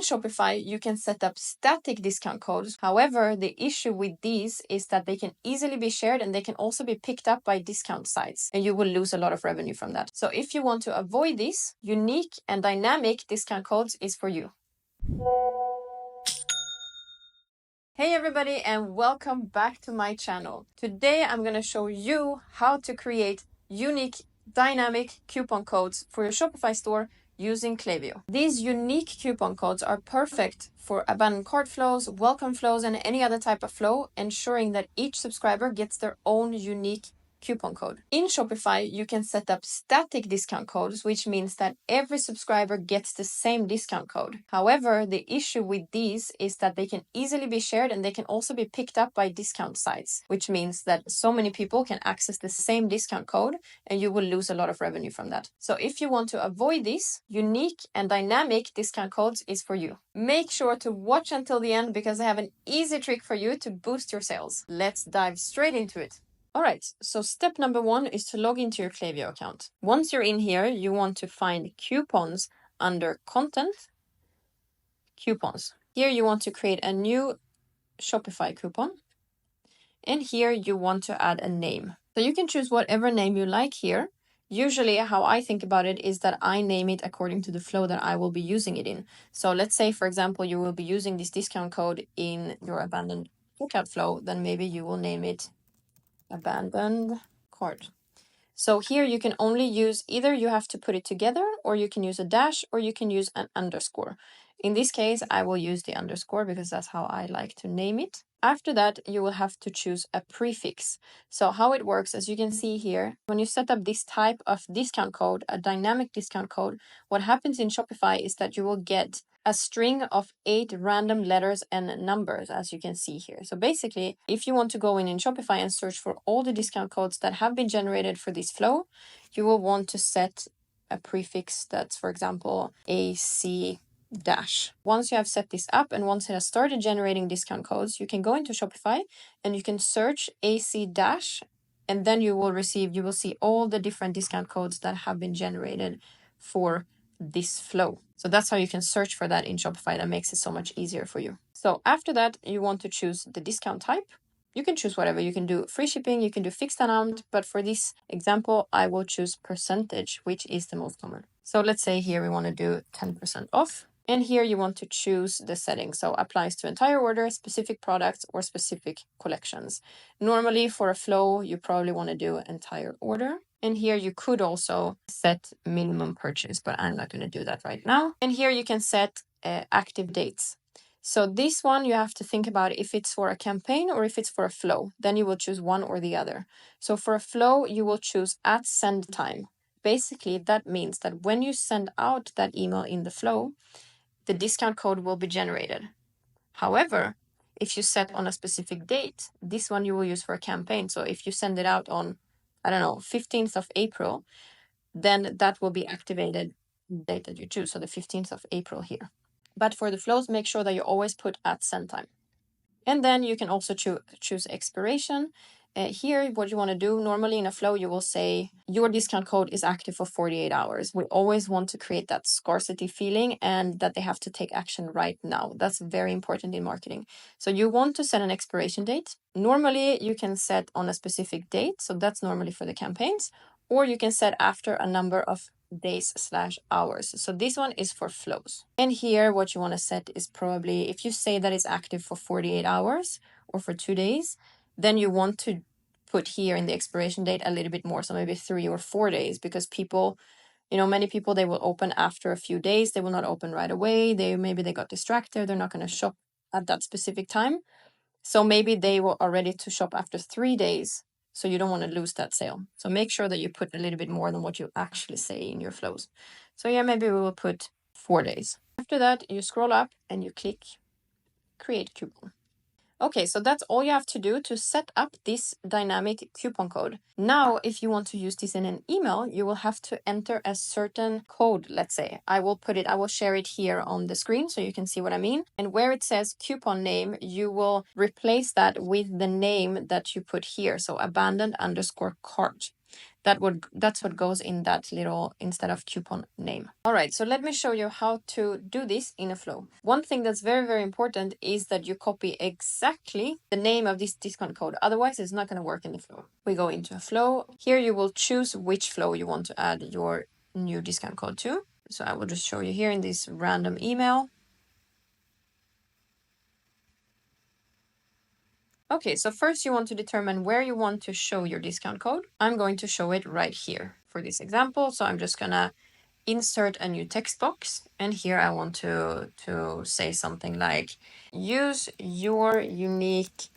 Shopify, you can set up static discount codes. However, the issue with these is that they can easily be shared and they can also be picked up by discount sites, and you will lose a lot of revenue from that. So if you want to avoid this, unique and dynamic discount codes is for you. Hey everybody, and welcome back to my channel. Today I'm going to show you how to create unique dynamic coupon codes for your Shopify store using Klaviyo. These unique coupon codes are perfect for abandoned cart flows, welcome flows, and any other type of flow, ensuring that each subscriber gets their own unique coupon code. In Shopify, you can set up static discount codes, which means that every subscriber gets the same discount code. However, the issue with these is that they can easily be shared and they can also be picked up by discount sites, which means that so many people can access the same discount code and you will lose a lot of revenue from that. So if you want to avoid this, unique and dynamic discount codes is for you. Make sure to watch until the end because I have an easy trick for you to boost your sales. Let's dive straight into it. All right, so step number 1 is to log into your Klaviyo account. Once you're in here, you want to find coupons under content, coupons. Here you want to create a new Shopify coupon. And here you want to add a name. So you can choose whatever name you like here. Usually how I think about it is that I name it according to the flow that I will be using it in. So let's say, for example, you will be using this discount code in your abandoned checkout flow, then maybe you will name it abandoned cart. So here you can only use, either you have to put it together or you can use a dash or you can use an underscore. In this case, I will use the underscore because that's how I like to name it. After that, you will have to choose a prefix. So how it works, as you can see here, when you set up this type of discount code, a dynamic discount code, what happens in Shopify is that you will get a string of 8 random letters and numbers, as you can see here. So basically, if you want to go in Shopify and search for all the discount codes that have been generated for this flow, you will want to set a prefix that's, for example, AC dash. Once you have set this up and once it has started generating discount codes, you can go into Shopify and you can search AC dash, and then you will see all the different discount codes that have been generated for this flow. So that's how you can search for that in Shopify. That makes it so much easier for you. So after that, you want to choose the discount type. You can choose whatever. You can do free shipping, you can do fixed amount, but for this example, I will choose percentage, which is the most common. So let's say here we want to do 10% off. And here you want to choose the setting. So applies to entire order, specific products, or specific collections. Normally for a flow, you probably want to do entire order. And here you could also set minimum purchase, but I'm not going to do that right now. And here you can set active dates. So this one you have to think about if it's for a campaign or if it's for a flow. Then you will choose one or the other. So for a flow, you will choose at send time. Basically, that means that when you send out that email in the flow, the discount code will be generated. However, if you set on a specific date, this one you will use for a campaign. So if you send it out on, 15th of April, then that will be activated the date that you choose. So the 15th of April here. But for the flows, make sure that you always put at send time. And then you can also choose expiration. Here, what you want to do, normally in a flow, you will say your discount code is active for 48 hours. We always want to create that scarcity feeling and that they have to take action right now. That's very important in marketing. So you want to set an expiration date. Normally, you can set on a specific date. So that's normally for the campaigns. Or you can set after a number of days/hours. So this one is for flows. And here, what you want to set is probably, if you say that it's active for 48 hours or for 2 days, then you want to put here in the expiration date a little bit more. So maybe 3 or 4 days, because people, many people, they will open after a few days. They will not open right away. Maybe they got distracted. They're not going to shop at that specific time. So maybe they are ready to shop after 3 days. So you don't want to lose that sale. So make sure that you put a little bit more than what you actually say in your flows. So yeah, maybe we will put 4 days. After that, you scroll up and you click create coupon. Okay, so that's all you have to do to set up this dynamic coupon code. Now, if you want to use this in an email, you will have to enter a certain code, let's say. I will share it here on the screen so you can see what I mean. And where it says coupon name, you will replace that with the name that you put here. So abandoned_cart. That's what goes in that little instead of coupon name. All right, so let me show you how to do this in a flow. One thing that's very, very important is that you copy exactly the name of this discount code. Otherwise, it's not going to work in the flow. We go into a flow. Here you will choose which flow you want to add your new discount code to. So I will just show you here in this random email. Okay, so first you want to determine where you want to show your discount code. I'm going to show it right here for this example. So I'm just gonna insert a new text box. And here I want to say something like, use your unique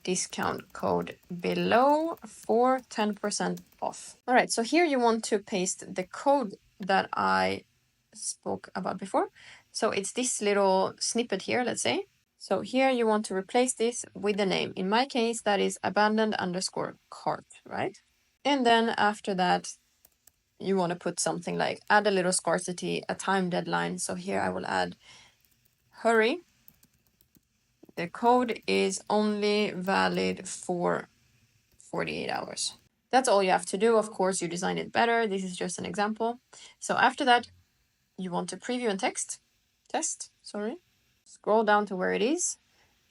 discount code below for 10% off. All right, so here you want to paste the code that I spoke about before. So it's this little snippet here, let's say. So here you want to replace this with the name. In my case, that is abandoned_cart, right? And then after that, you want to put something like add a little scarcity, a time deadline. So here I will add hurry. The code is only valid for 48 hours. That's all you have to do. Of course, you design it better. This is just an example. So after that, you want to preview and test. Scroll down to where it is.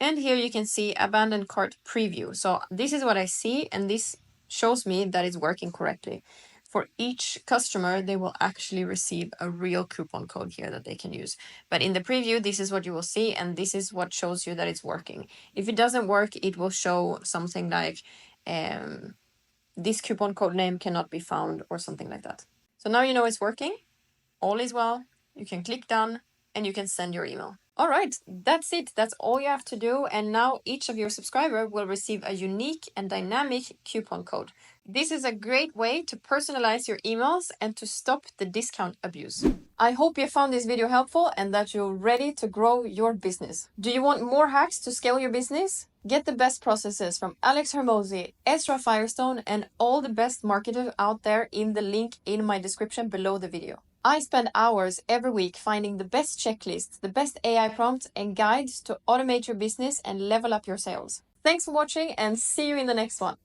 And here you can see abandoned cart preview. So this is what I see, and this shows me that it's working correctly. For each customer, they will actually receive a real coupon code here that they can use. But in the preview, this is what you will see, and this is what shows you that it's working. If it doesn't work, it will show something like this coupon code name cannot be found or something like that. So now you know it's working. All is well. You can click done and you can send your email. All right, that's it. That's all you have to do. And now each of your subscribers will receive a unique and dynamic coupon code. This is a great way to personalize your emails and to stop the discount abuse. I hope you found this video helpful and that you're ready to grow your business. Do you want more hacks to scale your business? Get the best processes from Alex Hermosi, Ezra Firestone, and all the best marketers out there in the link in my description below the video. I spend hours every week finding the best checklists, the best AI prompts, and guides to automate your business and level up your sales. Thanks for watching and see you in the next one.